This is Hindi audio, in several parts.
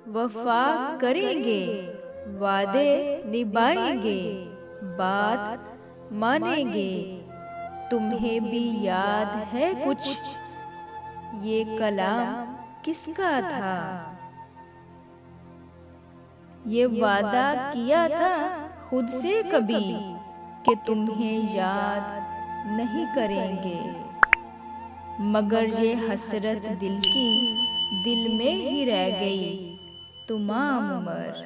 वफा करेंगे, वादे निभाएंगे, बात मानेंगे। तुम्हें भी याद है कुछ, ये कलाम किसका था? ये वादा किया था खुद से कभी कि तुम्हें याद नहीं करेंगे, मगर ये हसरत दिल की दिल में ही रह गई तमाम उम्र।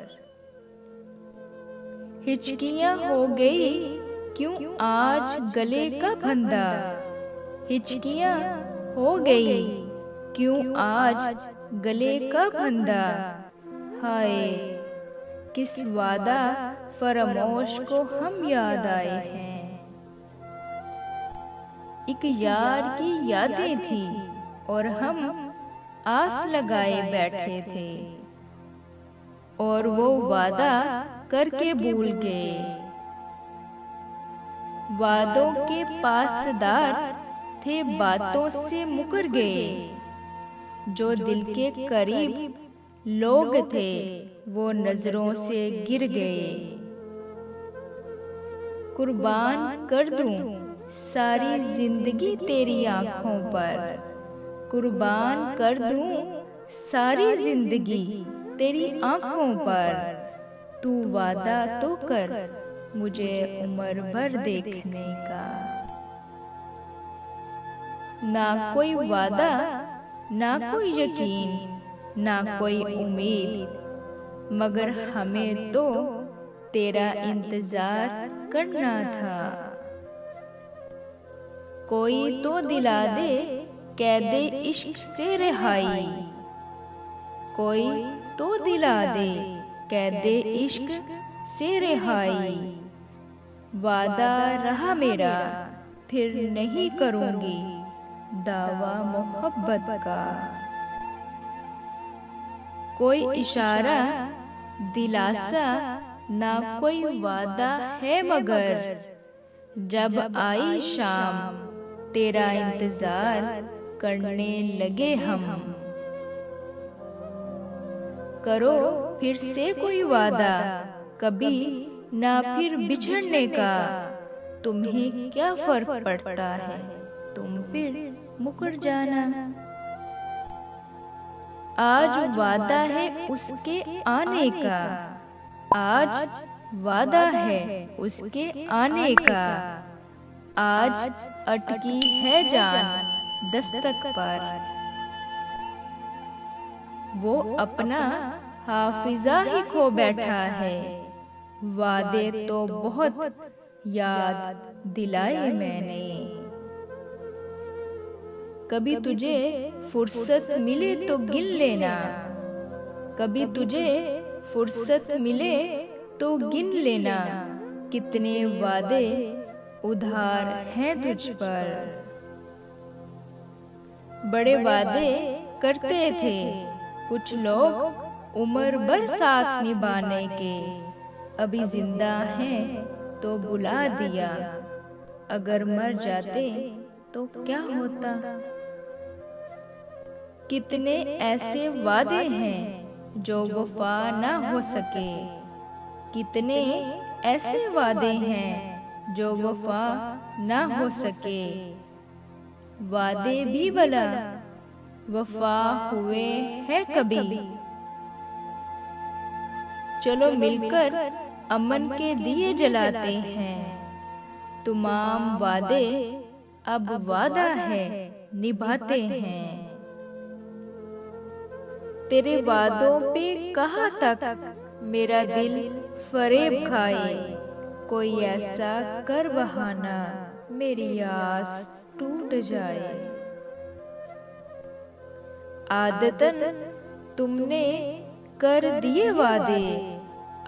हिचकियां हो गई क्यों आज गले का फंदा, हिचकियां हो गई क्यों आज गले का फंदा। हाय किस वादा फरामोश को हम याद आए हैं। एक यार की यादें थी और हम आस लगाए बैठे थे, और वो वादा करके भूल गए। वादों के पासदार थे, बातों से मुकर गए। जो दिल के करीब लोग थे वो नजरों से गिर गए। कुर्बान कर दूं सारी जिंदगी तेरी आंखों पर, कुर्बान कर दूं सारी जिंदगी तेरी आंखों पर। तू वादा तो कर मुझे उम्र भर देखने का। ना कोई वादा, ना कोई यकीन, ना कोई उम्मीद, मगर हमें तो तेरा इंतजार करना था। कोई तो दिला दे कैदे इश्क से रिहाई, कोई तो दिला दे कैदे इश्क से रिहाई। वादा रहा मेरा फिर नहीं करूंगी दावा मोहब्बत का। कोई इशारा दिलासा ना कोई वादा है, मगर जब आई शाम तेरा इंतजार करने लगे हम। करो फिर से कोई वादा कभी ना फिर बिछड़ने का। तुम्हें क्या फर्क पड़ता है, तुम फिर मुकर जाना। आज वादा है उसके आने का, आज वादा है उसके आने का। आज अटकी है जान दस्तक पर, वो अपना हाफिजा ही खो बैठा है। वादे तो बहुत याद दिलाए मैंने। कभी तुझे फुर्सत मिले तो गिन लेना, कभी तुझे फुर्सत मिले तो गिन लेना। कितने वादे उधार हैं तुझ पर। बड़े वादे करते थे कुछ लोग उम्र भर साथ निभाने के। अभी जिंदा हैं तो बुला दिया, अगर मर जाते तो क्या होता। कितने ऐसे वादे हैं जो वफा ना हो सके, कितने ऐसे वादे हैं जो वफा ना हो सके। वादे भी भला वफा हुए हैं कभी। चलो मिलकर अमन के दिए जलाते हैं। तमाम वादे अब वादा है निभाते हैं। तेरे वादों पे कहाँ तक मेरा दिल फरेब खाए। कोई ऐसा कर बहाना मेरी आस टूट जाए। आदतन तुमने कर दिए वादे,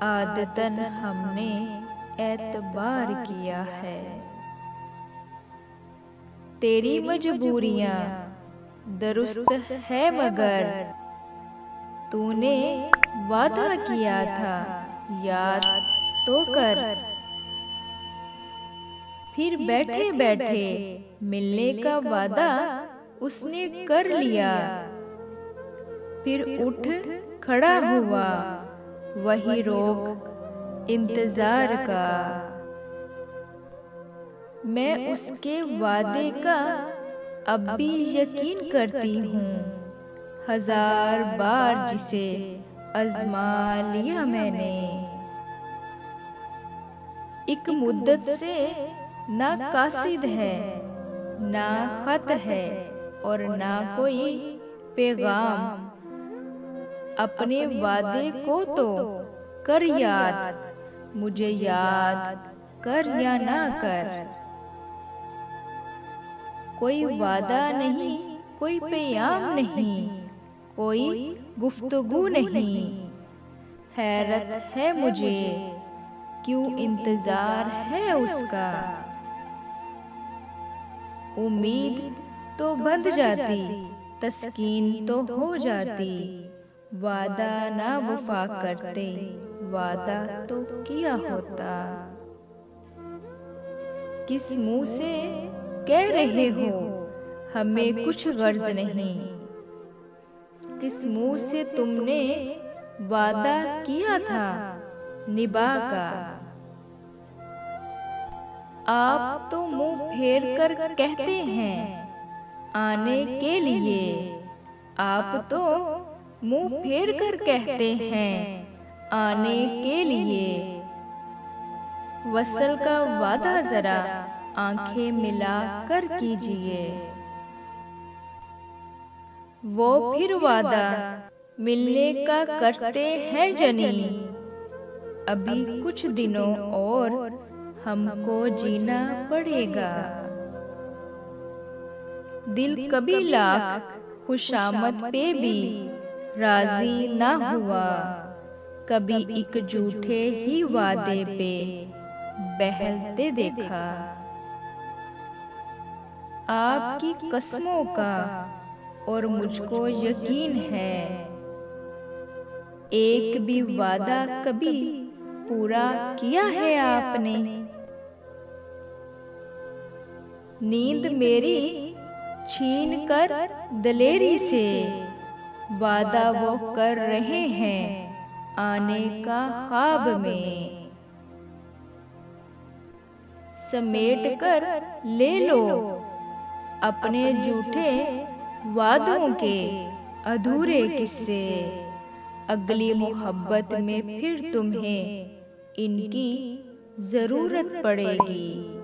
आदतन हमने एतबार किया है। तेरी मजबूरियां दुरुस्त है मगर तूने वादा किया था याद तो कर। फिर बैठे बैठे मिलने का वादा उसने कर लिया। फिर उठ खड़ा हुआ वही रोग इंतजार का। मैं उसके वादे का अब भी यकीन करती हूँ, 1000 बार जिसे आजमा लिया मैंने। एक मुद्दत से ना कासिद है, ना खत है और ना कोई पैगाम। अपने वादे को तो कर याद, मुझे याद कर या ना कर। कोई वादा नहीं, कोई पैगाम नहीं, कोई गुफ्तगू नहीं। हैरत है मुझे क्यों इंतजार है उसका। उम्मीद तो बंध जाती, तस्कीन तो हो जाती। वादा ना वफा करते, वादा तो किया होता। किस मुंह से कह रहे हो हमें कुछ गर्ज नहीं। किस मुंह से तुमने वादा किया था निभा का। आप तो मुंह फेर कर कहते हैं आने के लिए। आप तो मुंह फेर कर कहते हैं आने के लिए। वसल का वादा जरा आंखें मिला कर कीजिए। वो फिर वादा मिलने का करते हैं जनी। अभी कुछ दिनों और हमको जीना पड़ेगा। दिल कभी लाख खुशामद पे भी राजी ना हुआ। कभी एक झूठे ही वादे पे बहलते देखा। आपकी कसमों का और मुझको यकीन है, एक भी वादा कभी पूरा किया है आपने। नींद मेरी छीन कर दलेरी से वादा वो कर रहे हैं आने का ख्वाब में। समेट कर ले लो अपने झूठे वादों के अधूरे किस्से। अगली मोहब्बत में फिर तुम्हें इनकी जरूरत पड़ेगी।